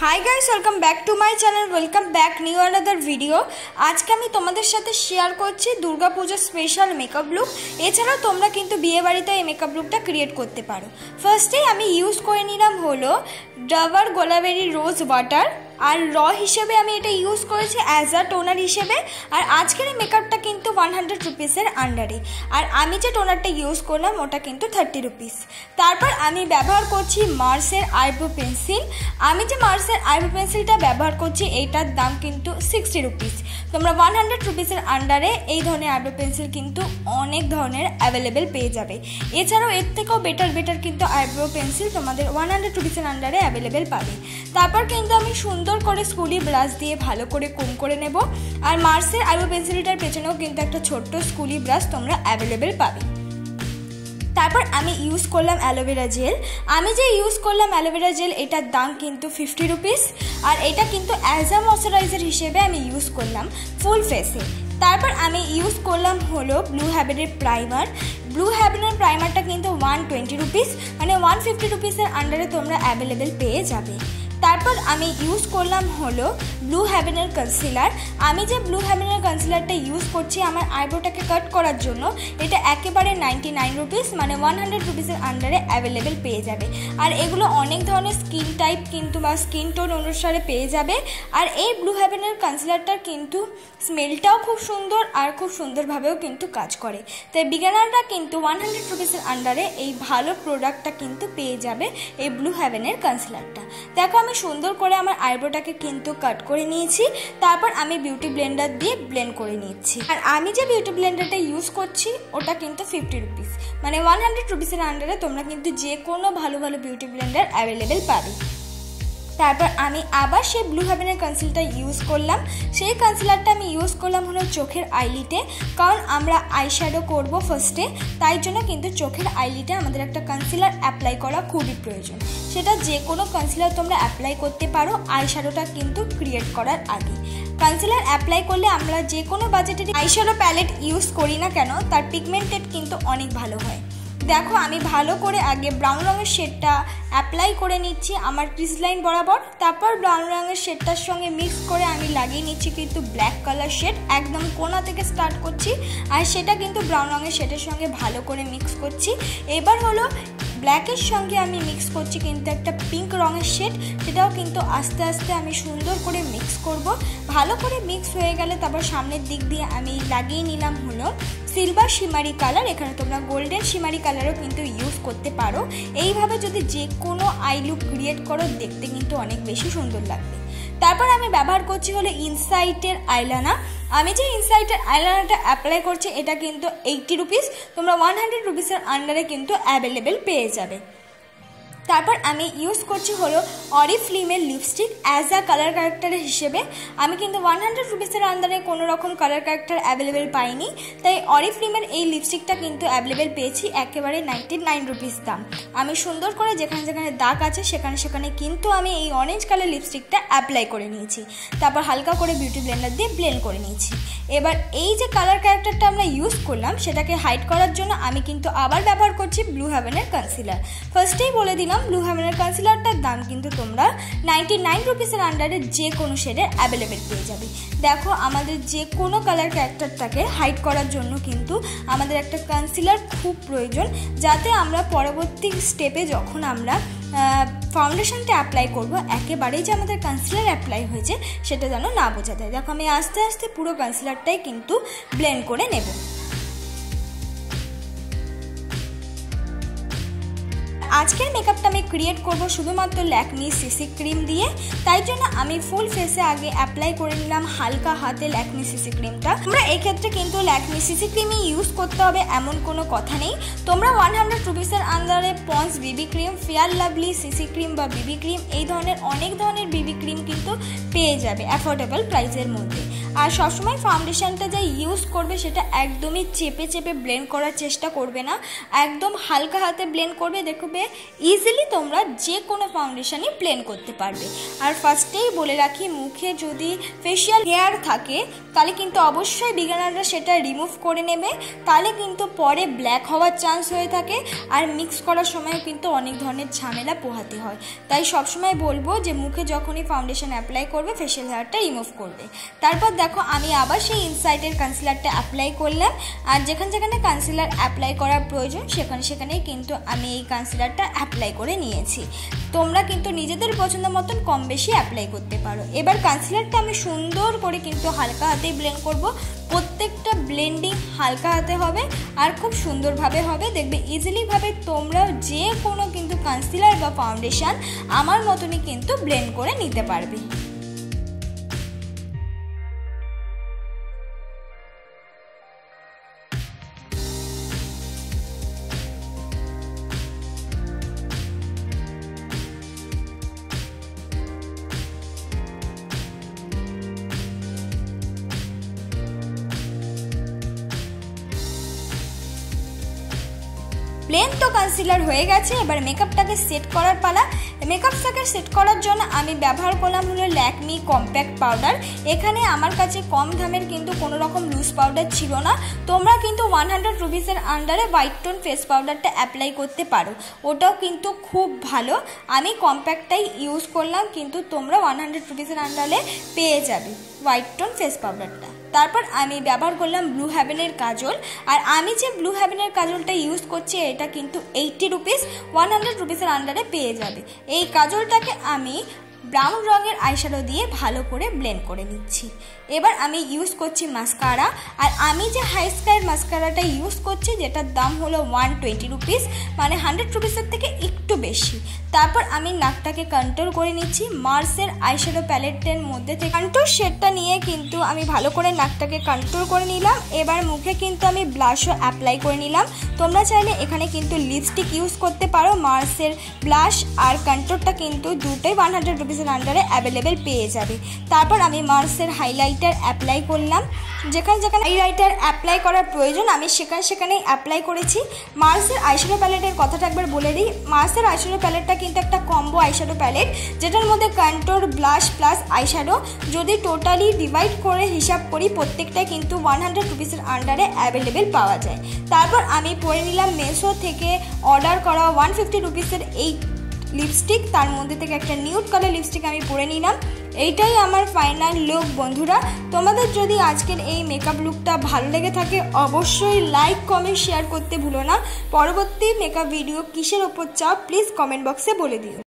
High guys welcome back to my channel welcome back new another video. आज के आमी तोमादेर साथे शेयर करछि Durga Puja special makeup look. एछाड़ाও তোমরা কিন্তু বিয়ে বাড়িতে এই মেকআপ লুকটা ক্রিয়েট করতে পারো। ফার্স্টে আমি ইউজ করে নিলাম হলো ডাবর গোলাবেরি রোজ ওয়াটার আর র হিসেবে আমি এটা ইউজ করেছি অ্যাজ আ টোনার হিসেবে। আর আজকের এই মেকআপটা কিন্তু 100 রুপিসের আন্ডারে। আর আমি যে টোনারটা ইউজ করলাম ওটা কিন্তু 30 রুপিস। তারপর আমি ব্যবহার করছি মার্সের আইব্রো পেন্সিল। আমি যে মার্সের আইব্রো পেন্সিলটা ব্যবহার করছি এইটার দাম কিন্তু 60 রুপিস। তোমরা 100 রুপিসের আন্ডারে এই ধরনের আইব্রো পেন্সিল কিন্তু অনেক ধরনের অ্যাভেলেবেল পেয়ে যাবে। এছাড়াও এর থেকেও বেটার কিন্তু আইব্রো পেন্সিল তোমাদের 100 রুপিসের আন্ডারে অ্যাভেলেবেল পাবে। তারপর কিন্তু আমি সুন্দর করে স্কুলি ব্রাশ দিয়ে ভালো করে কম করে নেব। আর মার্সের আইব্রো পেন্সিলটার পেছনেও কিন্তু একটা ছোট্ট স্কুলি ব্রাশ তোমরা অ্যাভেলেবেল পাবে। তারপর আমি ইউজ করলাম অ্যালোভেরা জেল। আমি যে ইউজ করলাম অ্যালোভেরা জেল এটার দাম কিন্তু 50 রুপিস। আর এটা কিন্তু অ্যাজ আ ময়শ্চারাইজার হিসেবে আমি ইউজ করলাম ফুল ফেসে। তারপর আমি ইউজ করলাম হলো ব্লু হেভেনের প্রাইমার। ব্লু হেভেনের প্রাইমারটা কিন্তু 120 রুপিস, মানে 150 রুপিসের আন্ডারে তোমরা অ্যাভেলেবেল পেয়ে যাবে। তারপর আমি ইউজ করলাম হলো ব্লু হেভেনের কনসিলার। আমি যে ব্লু হেভেনের কনসিলারটা ইউজ করছি আমার আইব্রোটাকে কাট করার জন্য, এটা একেবারে 99 রুপিস, মানে 100 রুপিসের আন্ডারে অ্যাভেলেবেল পেয়ে যাবে। আর এগুলো অনেক ধরনের স্কিন টাইপ কিন্তু বা স্কিন টোন অনুসারে পেয়ে যাবে। আর এই ব্লু হেভেনের কনসিলারটার কিন্তু স্মেলটাও খুব সুন্দর আর খুব সুন্দরভাবেও কিন্তু কাজ করে। তাই বিগিনাররা কিন্তু 100 রুপিসের আন্ডারে এই ভালো প্রোডাক্টটা কিন্তু পেয়ে যাবে, এই ব্লু হেভেনের কনসিলারটা। দেখো আমি সুন্দর করে আমার আইব্রোটাকে কিন্তু কাট করে নিয়েছি। তারপর আমি বিউটি ব্লেন্ডার দিয়ে ব্লেন্ড করে নিচ্ছি। আর আমি যে বিউটি ব্লেন্ডারটা ইউজ করছি ওটা কিন্তু 50 রুপিস, মানে 100 রুপিসের আন্ডারে তোমরা কিন্তু যে কোনো ভালো বিউটি ব্লেন্ডার অ্যাভেলেবেল পাবে। তারপর আমি আবার সেই ব্লু হেভেনের কনসিলারটা ইউজ করলাম। সেই কনসিলারটা আমি ইউজ করলাম হলো চোখের আইলিটে, কারণ আমরা আইশ্যাডো করব ফার্স্টে, তাই জন্য কিন্তু চোখের আইলিটে আমাদের একটা কনসিলার অ্যাপ্লাই করা খুবই প্রয়োজন। সেটা যে কোনো কনসিলার তোমরা অ্যাপ্লাই করতে পারো আইশ্যাডোটা কিন্তু ক্রিয়েট করার আগে। কনসিলার অ্যাপ্লাই করলে আমরা যে কোনো বাজেটের আইশ্যাডো প্যালেট ইউজ করি না কেন তার পিগমেন্টেড কিন্তু অনেক ভালো হয়। দেখো আমি ভালো করে আগে ব্রাউন রঙের শেডটা অ্যাপ্লাই করে নিচ্ছি আমার ক্রিজ লাইন বরাবর। তারপর ব্রাউন রঙের শেডটার সঙ্গে মিক্স করে আমি লাগিয়ে নিচ্ছি কিন্তু ব্ল্যাক কালার শেড, একদম কোণা থেকে স্টার্ট করছি। আর সেটা কিন্তু ব্রাউন রঙের শেডের সঙ্গে ভালো করে মিক্স করছি। এবার হলো ব্ল্যাকের সঙ্গে আমি মিক্স করছি কিন্তু একটা পিঙ্ক রঙের শেড, সেটাও কিন্তু আস্তে আস্তে আমি সুন্দর করে মিক্স করব। ভালো করে মিক্স হয়ে গেলে তারপর সামনের দিক দিয়ে আমি লাগিয়ে নিলাম হলো সিলভার শিমারি কালার। এখানে তোমরা গোল্ডেন শিমারি কালারও কিন্তু ইউজ করতে পারো। এইভাবে যদি যে কোনো আই লুক ক্রিয়েট করো দেখতে কিন্তু অনেক বেশি সুন্দর লাগবে। তারপর আমি ব্যবহার করছি হলো ইনসাইটের আইলাইনার। আমি যে ইনসাইটের আইলাইনারটা অ্যাপ্লাই করছি এটা কিন্তু 80 রুপিস, তোমরা 100 রুপিসের আন্ডারে কিন্তু অ্যাভেলেবেল পেয়ে যাবে। তারপর আমি ইউজ করছি হলো অরিফ্লেমের lipstick as a colour character হিসেবে। আমি কিন্তু 100 রুপিসের আন্ডারে কোনো রকম কালার ক্যারেক্টার অ্যাভেলেবেল পাইনি, তাই অরিফ্লেমের এই লিপস্টিকটা কিন্তু অ্যাভেলেবেল পেয়েছি একেবারে 99 রুপিস দাম। আমি সুন্দর করে যেখানে যেখানে দাগ আছে সেখানে কিন্তু আমি এই অরেঞ্জ কালার লিপস্টিকটা অ্যাপ্লাই করে নিয়েছি। তারপর হালকা করে বিউটি ব্লেন্ডার দিয়ে ব্লেন্ড করে নিয়েছি। এবার এই যে কালার ক্যারেক্টারটা আমরা ইউজ করলাম সেটাকে হাইড করার জন্য আমি কিন্তু আবার ব্যবহার করছি ব্লু হেভেনের কনসিলার। ফার্স্টেই বলে দিলাম ব্লু হেভেনের কনসিলারটার দাম কিন্তু তোমরা 99 রুপিসের আন্ডারে যে কোনো শেডে অ্যাভেলেবেল পেয়ে যাবে। দেখো আমাদের যে কোনো কালার ক্যারেক্টারটাকে হাইড করার জন্য কিন্তু আমাদের একটা কনসিলার খুব প্রয়োজন, যাতে আমরা পরবর্তী স্টেপে যখন আমরা ফাউন্ডেশনটা অ্যাপ্লাই করব একেবারেই যে আমাদের কনসিলার অ্যাপ্লাই হয়েছে সেটা যেন না বোঝা যায়। দেখো আমি আস্তে আস্তে পুরো কনসিলারটাই কিন্তু ব্লেন্ড করে নেব। আজকের মেকআপটা আমি ক্রিয়েট করব শুধুমাত্র ল্যাকমি সিসি ক্রিম দিয়ে, তাই জন্য আমি ফুল ফেসে আগে অ্যাপ্লাই করে নিলাম হালকা হাতে ল্যাকমি সিসি ক্রিমটা। তোমরা এক্ষেত্রে কিন্তু ল্যাকমি সিসি ক্রিমই ইউজ করতে হবে এমন কোনো কথা নেই। তোমরা 100 রুপিসের আন্ডারে পন্স বিবি cream, fair lovely CC cream বা বিবি ক্রিম এই ধরনের অনেক ধরনের বিবি ক্রিম কিন্তু পেয়ে যাবে অ্যাফোর্ডেবল প্রাইসের মধ্যে। আর সবসময় ফাউন্ডেশনটা যা ইউজ করবে সেটা একদমই চেপে চেপে ব্লেন্ড করার চেষ্টা করবে না, একদম হালকা হাতে ব্লেন্ড করবে। দেখবে ইজিলি তোমরা যে কোনো ফাউন্ডেশনই ব্লেন্ড করতে পারবে। আর ফার্স্টেই বলে রাখি, মুখে যদি ফেশিয়াল হেয়ার থাকে তাহলে কিন্তু অবশ্যই বিগিনাররা সেটা রিমুভ করে নেবে, তাহলে কিন্তু পরে ব্ল্যাক হওয়ার চান্স হয়ে থাকে। আর মিক্স করার সময় কিন্তু অনেক ধরনের ঝামেলা পোহাতে হয়। তাই সবসময় বলবো যে মুখে যখনই ফাউন্ডেশন অ্যাপ্লাই করবে ফেশিয়াল হেয়ারটা রিমুভ করবে। তারপর দেখো আমি আবার সেই ইনসাইডের কনসিলারটা অ্যাপ্লাই করলাম। আর যেখানে যেখানে কনসিলার অ্যাপ্লাই করার প্রয়োজন সেখানেই কিন্তু আমি এই কনসিলারটা অ্যাপ্লাই করে নিয়েছি। তোমরা কিন্তু নিজেদের পছন্দ মতন কম বেশি অ্যাপ্লাই করতে পারো। এবার কনসিলারটা আমি সুন্দর করে কিন্তু হালকা হাতেই ব্লেন্ড করব। প্রত্যেকটা ব্লেন্ডিং হালকা হাতে হবে আর খুব সুন্দরভাবে হবে। দেখবে ইজিলিভাবে তোমরা যে কোনো কিন্তু কনসিলার বা ফাউন্ডেশন আমার মতনই কিন্তু ব্লেন্ড করে নিতে পারবে। প্লেন তো কনসিলার হয়ে গেছে, এবার মেকআপটাকে সেট করার পালা। মেকআপটাকে সেট করার জন্য আমি ব্যবহার করলাম হলো ল্যাকমি কম্প্যাক্ট পাউডার। এখানে আমার কাছে কম দামের কিন্তু কোনো রকম লুজ পাউডার ছিল না। তোমরা কিন্তু 100 রুপিসের আন্ডারে হোয়াইট টোন ফেস পাউডারটা অ্যাপ্লাই করতে পারো, ওটাও কিন্তু খুব ভালো। আমি কম্প্যাক্টটাই ইউজ করলাম, কিন্তু তোমরা 100 রুপিসের আন্ডারে পেয়ে যাবে হোয়াইট টোন ফেস পাউডারটা। তারপর আমি ব্যবহার করলাম ব্লু হেভেনের কাজল। আর আমি যে ব্লু হেভেনের কাজলটা ইউজ করছি এটা কিন্তু 80 রুপিস, 100 রুপিসের আন্ডারে পেয়ে যাবে। এই কাজলটাকে আমি ব্রাউন রঙের আইশ্যাডো দিয়ে ভালো করে ব্লেন্ড করে নিচ্ছি। এবার আমি ইউজ করছি মাস্কারা। আর আমি যে হাই স্কাইয়ের মাস্কারাটা ইউজ করছি যেটার দাম হলো 120 রুপিস, মানে 100 রুপিসের থেকে একটু বেশি। তারপর আমি নাকটাকে কন্ট্রোল করে নিচ্ছি মার্সের আইশ্যাডো প্যালেটের মধ্যে থেকে। কন্ট্রোল শেডটা নিয়ে কিন্তু আমি ভালো করে নাকটাকে কন্ট্রোল করে নিলাম। এবার মুখে কিন্তু আমি ব্লাশও অ্যাপ্লাই করে নিলাম। তোমরা চাইলে এখানে কিন্তু লিপস্টিক ইউজ করতে পারো। মার্সের ব্লাশ আর কন্ট্রোলটা কিন্তু দুটোই 100 রুপিসের আন্ডারে অ্যাভেলেবেল পেয়ে যাবে। তারপর আমি মার্সের হাইলাইটার অ্যাপ্লাই করলাম। যেখানে যেখানে হাইলাইটার অ্যাপ্লাই করার প্রয়োজন আমি সেখানেই অ্যাপ্লাই করেছি। মার্সের আইশ্যাডো প্যালেটের কথাটা একবার বলে দিই। মার্সের আইশ্যাডো প্যালেটটা কিন্তু একটা কম্বো আইশ্যাডো প্যালেট, যেটার মধ্যে কন্ট্রোল, ব্লাশ প্লাস আইশ্যাডো যদি টোটালি ডিভাইড করে হিসাব করি প্রত্যেকটাই কিন্তু 100 রুপিসের আন্ডারে অ্যাভেলেবেল পাওয়া যায়। তারপর আমি পরে নিলাম মেসো থেকে অর্ডার করা 150 রুপিসের এই লিপস্টিক। তার মধ্যে থেকে একটা নিউড কালার লিপস্টিক আমি পরে নিলাম। এইটাই আমার ফাইনাল লুক বন্ধুরা। তোমাদের যদি আজকের এই মেকআপ লুকটা ভালো লেগে থাকে অবশ্যই লাইক, কমেন্ট, শেয়ার করতে ভুলো না। পরবর্তী মেকআপ ভিডিও কিসের ওপর চাও প্লিজ কমেন্ট বক্সে বলে দিও।